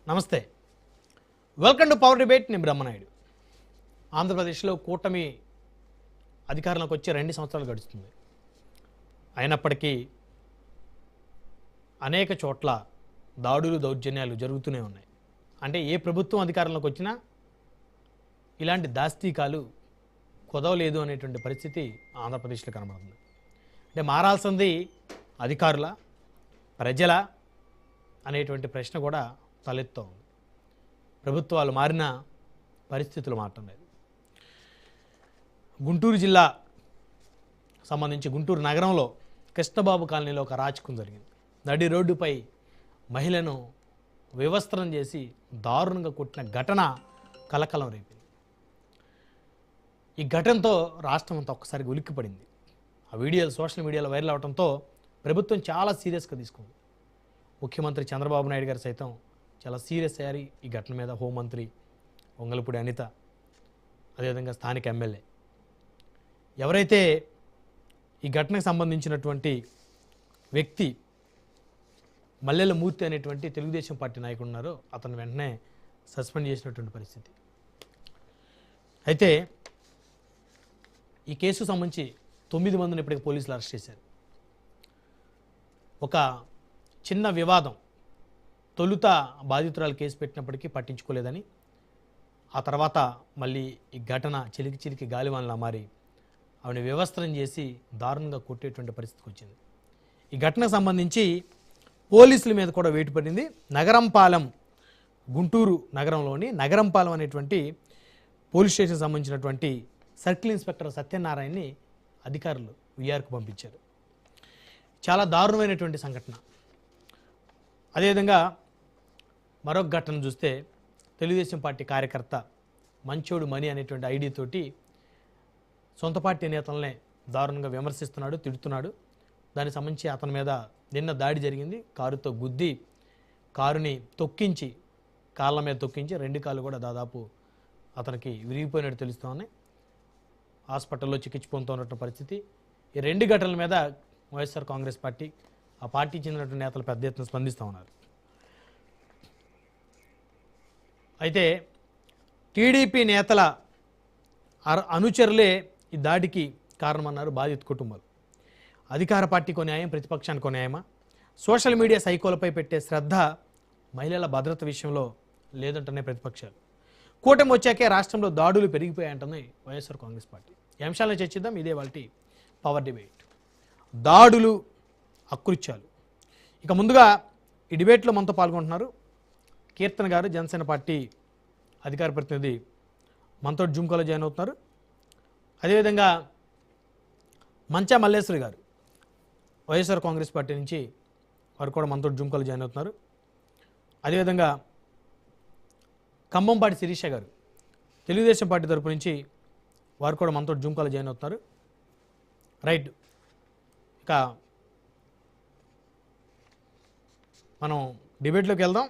నమస్తే, welcome to power debate. నేను బ్రహ్మనాయుడు. ఆంధ్రప్రదేశ్లో కూటమి అధికారంలోకి వచ్చి 2 సంవత్సరాలు గడుస్తుంది. అయినప్పటికీ అనేక చోట్ల దాడులు దౌర్జన్యాలు జరుగుతూనే ఉన్నాయి. అంటే ఏ ప్రభుత్వం అధికారంలోకి వచ్చినా ఇలాంటి దాస్తీకాలు కుదవలేదు అనేటువంటి పరిస్థితి ఆంధ్రప్రదేశ్లో కనబడుతుంది. అంటే మారాల్సింది అధికారుల, ప్రజల అనేటువంటి ప్రశ్న కూడా తలెత్తుతూ ఉంది. ప్రభుత్వాలు మారిన పరిస్థితులు మారటం లేదు. గుంటూరు జిల్లా సంబంధించి గుంటూరు నగరంలో కృష్ణబాబు కాలనీలో ఒక అరాచకం జరిగింది. నడి రోడ్డుపై మహిళను వివస్త్రం చేసి దారుణంగా కొట్టిన ఘటన కలకలం రేపింది. ఈ ఘటనతో రాష్ట్రం అంతా ఒక్కసారిగా ఉలిక్కిపడింది. ఆ వీడియోలు సోషల్ మీడియాలో వైరల్ అవడంతో ప్రభుత్వం చాలా సీరియస్గా తీసుకుంది. ముఖ్యమంత్రి చంద్రబాబు నాయుడు గారు సైతం చాలా సీరియస్ అయ్యారు ఈ ఘటన మీద. హోంమంత్రి వంగలపూడి అనిత, అదేవిధంగా స్థానిక ఎమ్మెల్యే, ఎవరైతే ఈ ఘటనకు సంబంధించినటువంటి వ్యక్తి మల్లెల మూర్తి అనేటువంటి తెలుగుదేశం పార్టీ నాయకుడు ఉన్నారో అతను వెంటనే సస్పెండ్ చేసినటువంటి పరిస్థితి. అయితే ఈ కేసుకు సంబంధించి 9 మందిని ఇప్పటికి పోలీసులు అరెస్ట్ చేశారు. ఒక చిన్న వివాదం, తొలుత బాధితురాలు కేసు పెట్టినప్పటికీ పట్టించుకోలేదని, ఆ తర్వాత మళ్ళీ ఈ ఘటన చిలికి గాలివానలా మారి ఆవిడ వ్యవస్థరం చేసి దారుణంగా కొట్టేటువంటి పరిస్థితికి వచ్చింది. ఈ ఘటనకు సంబంధించి పోలీసుల మీద కూడా వేటు పడింది. నగరంపాలెం, గుంటూరు నగరంలోని నగరంపాలెం అనేటువంటి పోలీస్ స్టేషన్కి సంబంధించినటువంటి సర్కిల్ ఇన్స్పెక్టర్ సత్యనారాయణని అధికారులు విఆర్కు పంపించారు. చాలా దారుణమైనటువంటి సంఘటన. అదేవిధంగా మరొక ఘటన చూస్తే తెలుగుదేశం పార్టీ కార్యకర్త మంచోడు మణి అనేటువంటి ఐడి తోటి సొంత పార్టీ నేతలనే దారుణంగా విమర్శిస్తున్నాడు, తిడుతున్నాడు. దానికి సంబంధించి అతని మీద నిన్న దాడి జరిగింది. కారుతో గుద్ది కారుని తొక్కించి, కాళ్ళ మీద తొక్కించి 2 కాళ్ళు కూడా దాదాపు అతనికి విరిగిపోయినట్టు తెలుస్తూ ఉన్నాయి. హాస్పిటల్లో చికిత్స పొందుతున్నటువంటి పరిస్థితి. ఈ 2 ఘటనల మీద వైఎస్ఆర్ కాంగ్రెస్ పార్టీ, ఆ పార్టీ చెందినటువంటి నేతలు పెద్ద ఎత్తున స్పందిస్తూ ఉన్నారు. అయితే టీడీపీ నేతల అనుచరులే ఈ దాడికి కారణమన్నారు బాధిత కుటుంబాలు. అధికార పార్టీకో న్యాయం, ప్రతిపక్షానికో న్యాయమా? సోషల్ మీడియా సైకోలపై పెట్టే శ్రద్ధ మహిళల భద్రత విషయంలో లేదంటనే ప్రతిపక్షాలు. కూటమి వచ్చాకే రాష్ట్రంలో దాడులు పెరిగిపోయాయంటుంది వైఎస్ఆర్ కాంగ్రెస్ పార్టీ. ఈ అంశాలను చర్చిద్దాం. ఇదే వాళ్ళ పవర్ డిబేట్. దాడులు, అకృత్యాలు. ఇక ముందుగా ఈ డిబేట్లో మనతో పాల్గొంటున్నారు కీర్తన గారు, జనసేన పార్టీ అధికార ప్రతినిధి, మనతో జూమ్ కాల్లో జాయిన్ అవుతున్నారు. అదేవిధంగా మంచా మల్లేశ్వరి గారు, వైఎస్ఆర్ కాంగ్రెస్ పార్టీ నుంచి, వారు కూడా మనతో జూమ్ కాల్లో జాయిన్ అవుతున్నారు. అదేవిధంగా ఖమ్మంపాటి శిరీష గారు, తెలుగుదేశం పార్టీ తరపు నుంచి, వారు కూడా మనతో జూమ్ కాల్లో జాయిన్ అవుతున్నారు. రైట్, ఇక మనం డిబేట్లోకి వెళ్దాం.